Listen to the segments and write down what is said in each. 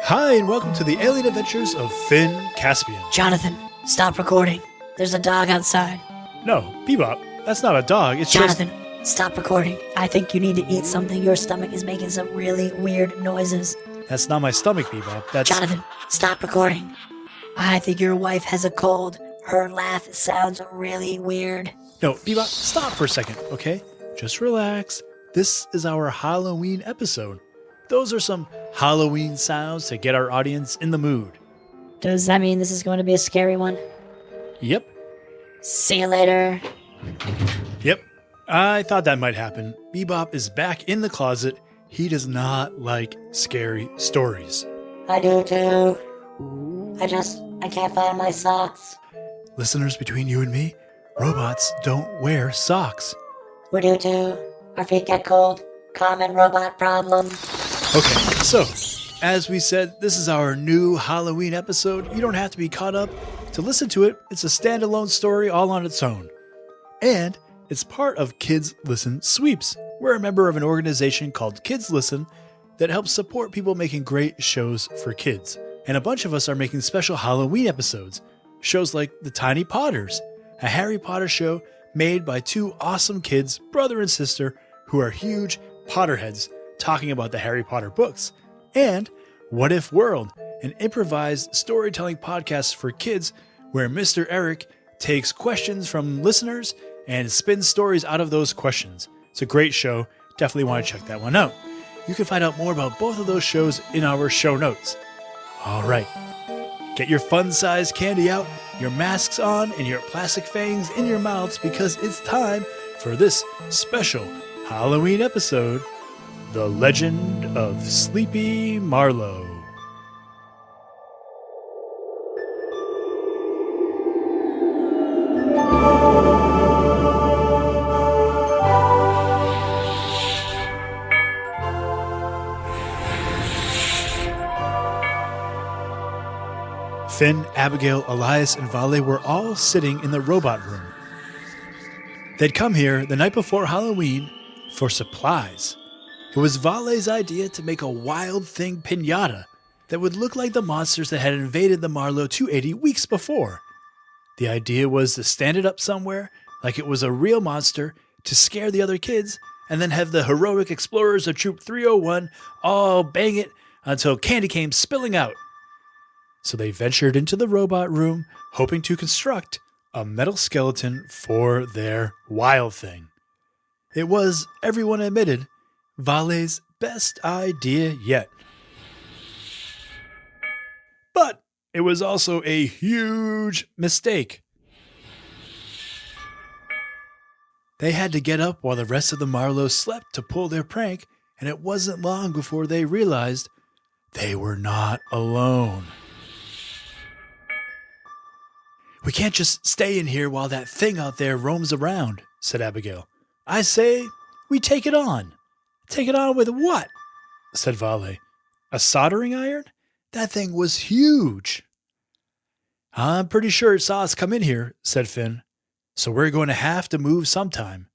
Hi, and welcome to the alien adventures of Finn Caspian. Jonathan, stop recording. There's a dog outside. No, Bebop, that's not a dog, it's Jonathan, stop recording. I think you need to eat something. Your stomach is making some really weird noises. That's not my stomach, Bebop, that's... Jonathan, stop recording. I think your wife has a cold. Her laugh sounds really weird. No, Bebop, stop for a second, okay? Just relax. This is our Halloween episode. Those are some Halloween sounds to get our audience in the mood. Does that mean this is going to be a scary one? Yep. See you later. Yep. I thought that might happen. Bebop is back in the closet. He does not like scary stories. I do too. I can't find my socks. Listeners, between you and me, robots don't wear socks. We do too. Our feet get cold. Common robot problem. Okay, so, as we said, this is our new Halloween episode. You don't have to be caught up to listen to it. It's a standalone story all on its own. And it's part of Kids Listen Sweeps. We're a member of an organization called Kids Listen that helps support people making great shows for kids. And a bunch of us are making special Halloween episodes. Shows like The Tiny Potters, a Harry Potter show made by two awesome kids, brother and sister, who are huge Potterheads, talking about the Harry Potter books. And What If World, an improvised storytelling podcast for kids where Mr. Eric takes questions from listeners and spins stories out of those questions. It's a great show. Definitely want to check that one out. You can find out more about both of those shows in our show notes. All right. Get your fun-sized candy out, your masks on, and your plastic fangs in your mouths because it's time for this special Halloween episode, The Legend of Sleepy Marlowe. Finn, Abigail, Elias, and Vale were all sitting in the robot room. They'd come here the night before Halloween for supplies. It was Vale's idea to make a Wild Thing piñata that would look like the monsters that had invaded the Marlowe 280 weeks before. The idea was to stand it up somewhere like it was a real monster to scare the other kids and then have the heroic explorers of Troop 301 all bang it until candy came spilling out. So they ventured into the robot room hoping to construct a metal skeleton for their Wild Thing. It was, everyone admitted, Vale's best idea yet. But it was also a huge mistake. They had to get up while the rest of the Marlowe slept to pull their prank, and it wasn't long before they realized they were not alone. "We can't just stay in here while that thing out there roams around," said Abigail. "I say, we take it on." "Take it on with what?" said Vale. "A soldering iron? That thing was huge." "I'm pretty sure it saw us come in here," said Finn. "So we're going to have to move sometime."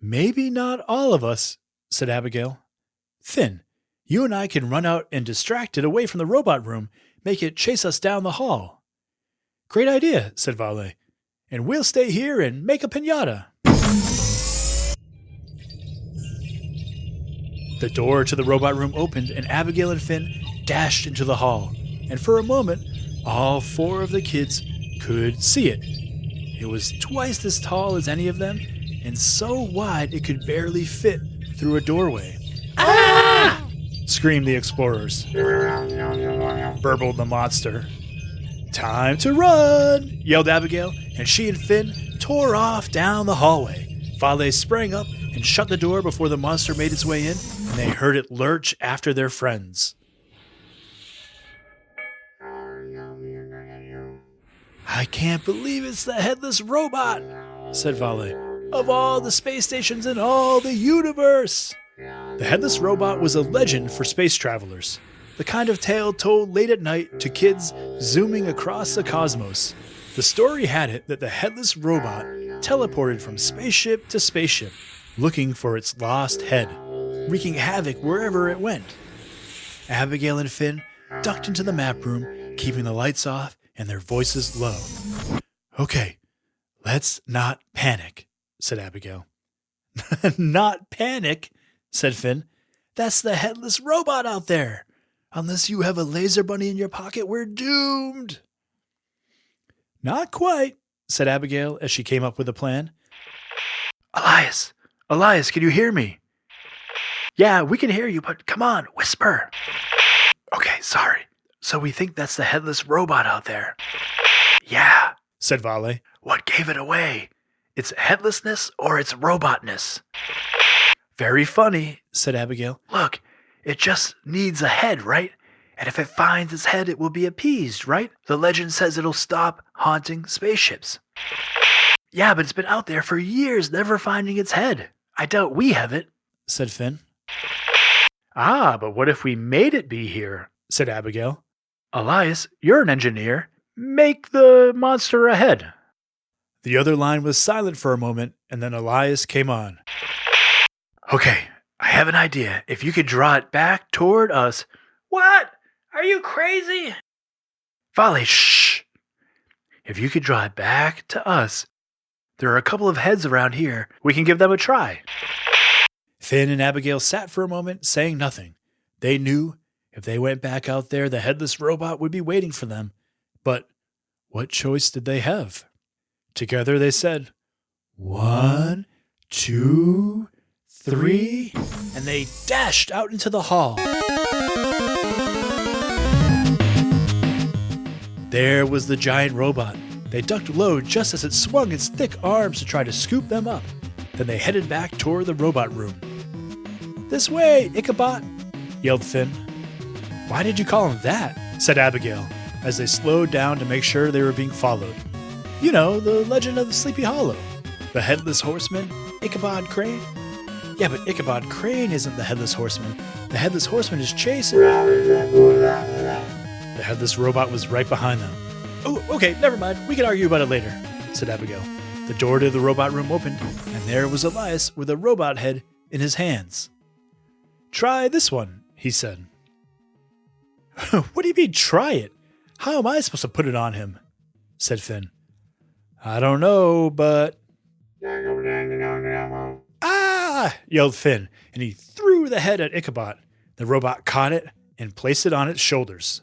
"Maybe not all of us," said Abigail. "Finn, you and I can run out and distract it away from the robot room, make it chase us down the hall." "Great idea," said Vale. "And we'll stay here and make a piñata." The door to the robot room opened and Abigail and Finn dashed into the hall. And for a moment, all four of the kids could see it. It was twice as tall as any of them and so wide it could barely fit through a doorway. "Ah!" screamed the explorers. Burbled the monster. "Time to run!" yelled Abigail, and she and Finn tore off down the hallway. Vale sprang up and shut the door before the monster made its way in, and they heard it lurch after their friends. "I can't believe it's the Headless Robot," said Vale. "Of all the space stations in all the universe!" The Headless Robot was a legend for space travelers. The kind of tale told late at night to kids zooming across the cosmos. The story had it that the Headless Robot teleported from spaceship to spaceship, looking for its lost head, wreaking havoc wherever it went. Abigail and Finn ducked into the map room, keeping the lights off and their voices low. "Okay, let's not panic," said Abigail. "Not panic," said Finn. "That's the headless robot out there. Unless you have a laser bunny in your pocket, we're doomed." "Not quite," said Abigail as she came up with a plan. Elias, can you hear me?" "Yeah, we can hear you, but come on, whisper." "Okay, sorry. So we think that's the headless robot out there." "Yeah," said Vale. "What gave it away? Its headlessness or its robotness?" "Very funny," said Abigail. "Look, it just needs a head, right? And if it finds its head, it will be appeased, right? The legend says it'll stop haunting spaceships." "Yeah, but it's been out there for years, never finding its head. I doubt we have it," said Finn. "Ah, but what if we made it be here?" said Abigail. "Elias, you're an engineer. Make the monster a head." The other line was silent for a moment, and then Elias came on. "Okay, I have an idea. If you could draw it back toward us." "What? Are you crazy?" "Vale, shh. If you could draw it back to us. There are a couple of heads around here. We can give them a try." Finn and Abigail sat for a moment, saying nothing. They knew if they went back out there, the headless robot would be waiting for them. But what choice did they have? Together they said, 1, 2, 3, and they dashed out into the hall. There was the giant robot. They ducked low just as it swung its thick arms to try to scoop them up. Then they headed back toward the robot room. "This way, Ichabod!" yelled Finn. "Why did you call him that?" said Abigail, as they slowed down to make sure they were being followed. "You know, the legend of the Sleepy Hollow. The headless horseman, Ichabod Crane." "Yeah, but Ichabod Crane isn't the headless horseman. The headless horseman is chasing." The headless robot was right behind them. "Oh, okay, never mind. We can argue about it later," said Abigail. The door to the robot room opened, and there was Elias with a robot head in his hands. "Try this one," he said. "What do you mean, try it? How am I supposed to put it on him?" said Finn. "I don't know, but..." "Ah!" yelled Finn, and he threw the head at Ichabod. The robot caught it and placed it on its shoulders.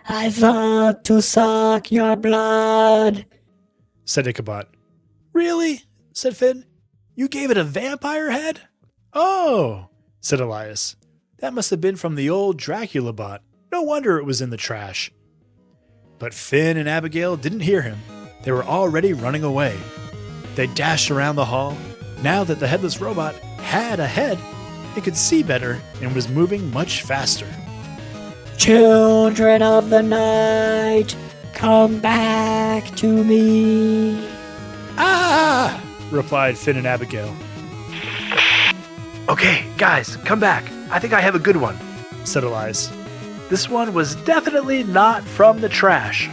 "I want to suck your blood," said Ichabod. "Really?" said Finn. "You gave it a vampire head?" "Oh," said Elias. "That must have been from the old Dracula bot. No wonder it was in the trash." But Finn and Abigail didn't hear him. They were already running away. They dashed around the hall. Now that the headless robot had a head, it could see better and was moving much faster. "Children of the night, come back to me." "Ah!" replied Finn and Abigail. "Okay, guys, come back. I think I have a good one," said Elias. "This one was definitely not from the trash."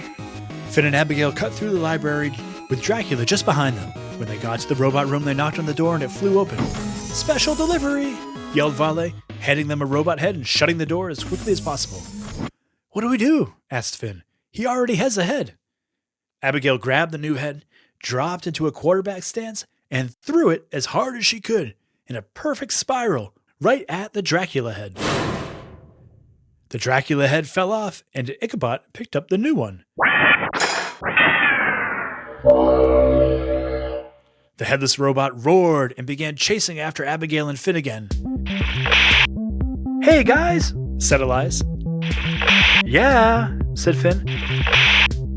Finn and Abigail cut through the library with Dracula just behind them. When they got to the robot room, they knocked on the door and it flew open. "Special delivery!" yelled Vale, handing them a robot head and shutting the door as quickly as possible. "What do we do?" asked Finn. "He already has a head." Abigail grabbed the new head, dropped into a quarterback stance, and threw it as hard as she could in a perfect spiral right at the Dracula head. The Dracula head fell off, and Ichabod picked up the new one. The headless robot roared and began chasing after Abigail and Finn again. "Hey, guys," said Elias. "Yeah," said Finn.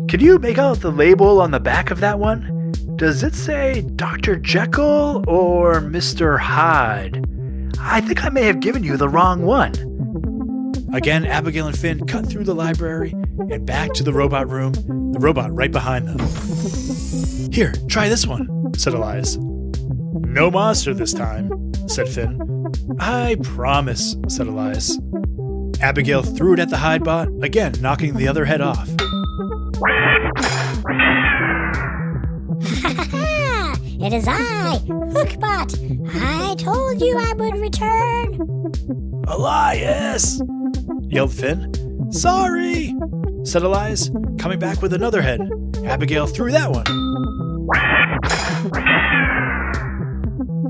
"Can you make out the label on the back of that one? Does it say Dr. Jekyll or Mr. Hyde? I think I may have given you the wrong one." Again, Abigail and Finn cut through the library and back to the robot room, the robot right behind them. "Here, try this one," said Elias. "No monster this time," said Finn. "I promise," said Elias. Abigail threw it at the Hyde bot, again knocking the other head off. It is I, Hookbot. I told you I would return. Elias! Yelled Finn. Sorry! Said Elias, coming back with another head. Abigail threw that one.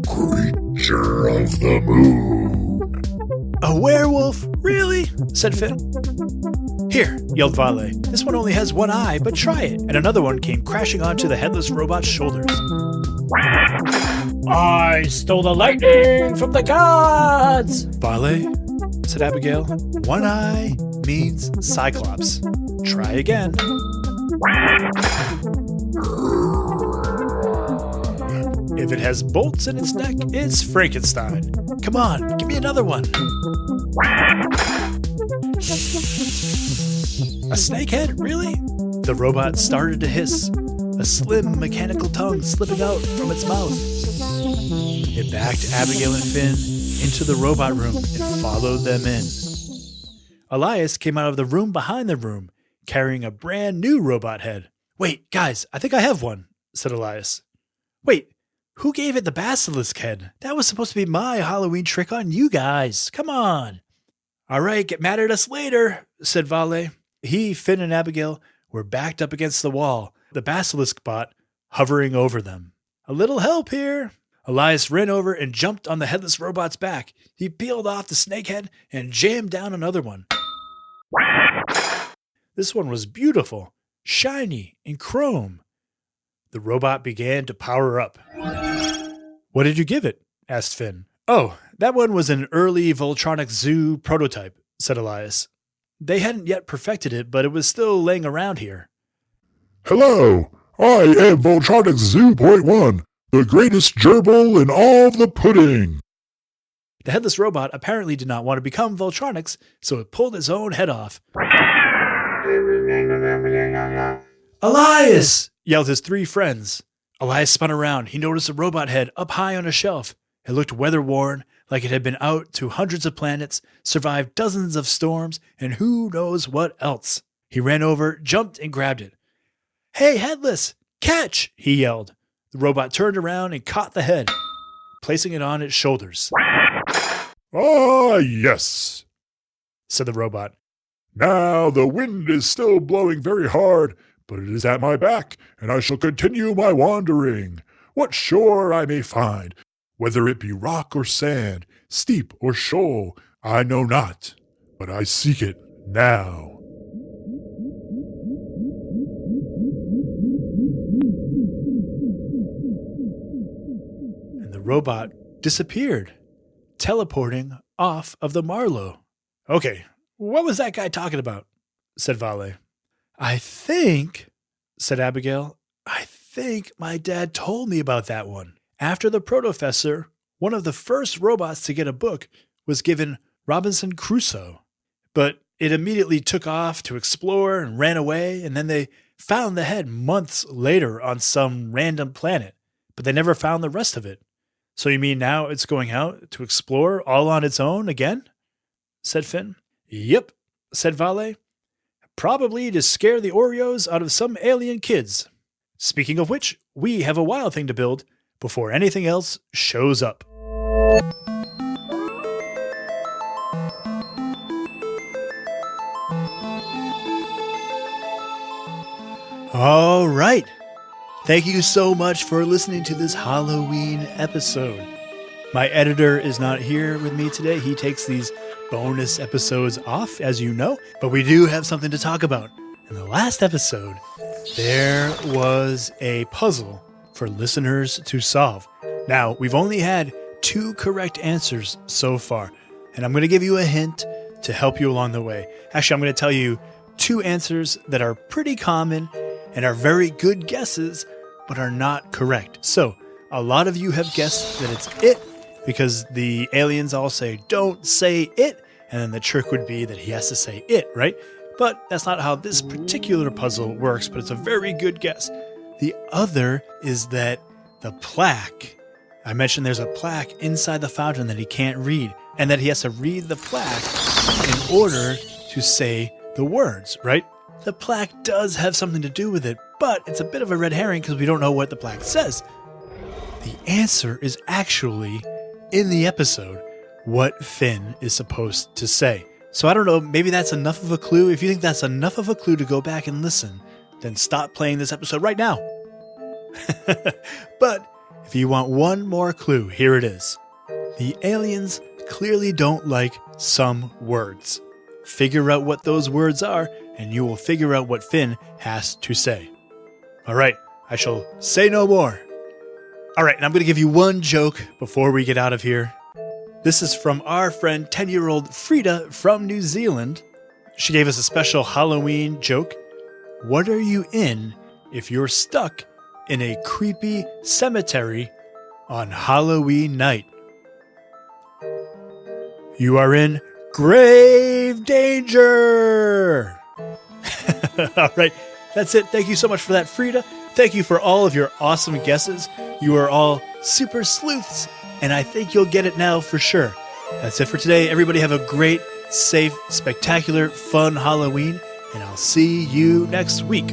Creature of the moon. A werewolf? Really? Said Finn. Here, yelled Vale. This one only has one eye, but try it. And another one came crashing onto the headless robot's shoulders. I stole the lightning from the gods! Vale, said Abigail. One eye means Cyclops. Try again. If it has bolts in its neck, it's Frankenstein. Come on, give me another one. A snakehead? Really? The robot started to hiss, a slim mechanical tongue slipping out from its mouth. It backed Abigail and Finn into the robot room and followed them in. Elias came out of the room behind the room, carrying a brand new robot head. Wait, guys, I think I have one, said Elias. Wait, who gave it the basilisk head? That was supposed to be my Halloween trick on you guys. Come on. All right, get mad at us later, said Vale. He, Finn, and Abigail were backed up against the wall, the basilisk bot hovering over them. A little help here. Elias ran over and jumped on the headless robot's back. He peeled off the snakehead and jammed down another one. This one was beautiful, shiny, and chrome. The robot began to power up. What did you give it? Asked Finn. Oh, that one was an early Voltronic Zoo prototype, said Elias. They hadn't yet perfected it, but it was still laying around here. Hello, I am Voltronic Zoo Point 1, the greatest gerbil in all the pudding. The headless robot apparently did not want to become Voltronics, so it pulled its own head off. Elias! Yelled his three friends. Elias spun around. He noticed a robot head up high on a shelf. It looked weather-worn, like it had been out to hundreds of planets, survived dozens of storms, and who knows what else. He ran over, jumped, and grabbed it. Hey, Headless! Catch! He yelled. The robot turned around and caught the head, placing it on its shoulders. Ah, yes, said the robot. Now the wind is still blowing very hard, but it is at my back, and I shall continue my wandering. What shore I may find, whether it be rock or sand, steep or shoal, I know not, but I seek it now. And the robot disappeared, teleporting off of the Marlowe. Okay, what was that guy talking about? Said Vale. I think, said Abigail, I think my dad told me about that one. After the Protofessor, one of the first robots to get a book was given Robinson Crusoe. But it immediately took off to explore and ran away, and then they found the head months later on some random planet, but they never found the rest of it. So you mean now it's going out to explore all on its own again? Said Finn. Yep, said Vale. Probably to scare the Oreos out of some alien kids. Speaking of which, we have a wild thing to build before anything else shows up. All right. Thank you so much for listening to this Halloween episode. My editor is not here with me today. He takes these bonus episodes off, as you know, but we do have something to talk about. In the last episode, there was a puzzle for listeners to solve. Now, we've only had 2 correct answers so far, and I'm going to give you a hint to help you along the way. Actually, I'm going to tell you 2 answers that are pretty common and are very good guesses, but are not correct. So, a lot of you have guessed that it's it, because the aliens all say, don't say it, and then the trick would be that he has to say it, right? But that's not how this particular puzzle works, but it's a very good guess. The other is that the plaque, I mentioned there's a plaque inside the fountain that he can't read, and that he has to read the plaque in order to say the words, right? The plaque does have something to do with it, but it's a bit of a red herring because we don't know what the plaque says. answer is actually in the episode what Finn is supposed to say. So I don't know, maybe that's enough of a clue. If you think that's enough of a clue to go back and listen, then stop playing this episode right now. But if you want one more clue, here it is. The aliens clearly don't like some words. Figure out what those words are, and you will figure out what Finn has to say. All right, I shall say no more. All right, and I'm going to give you one joke before we get out of here. This is from our friend 10-year-old Frida from New Zealand. She gave us a special Halloween joke. What are you in if you're stuck in a creepy cemetery on Halloween night? You are in grave danger! All right, that's it. Thank you so much for that, Frida. Thank you for all of your awesome guesses. You are all super sleuths, and I think you'll get it now for sure. That's it for today. Everybody have a great, safe, spectacular, fun Halloween, and I'll see you next week.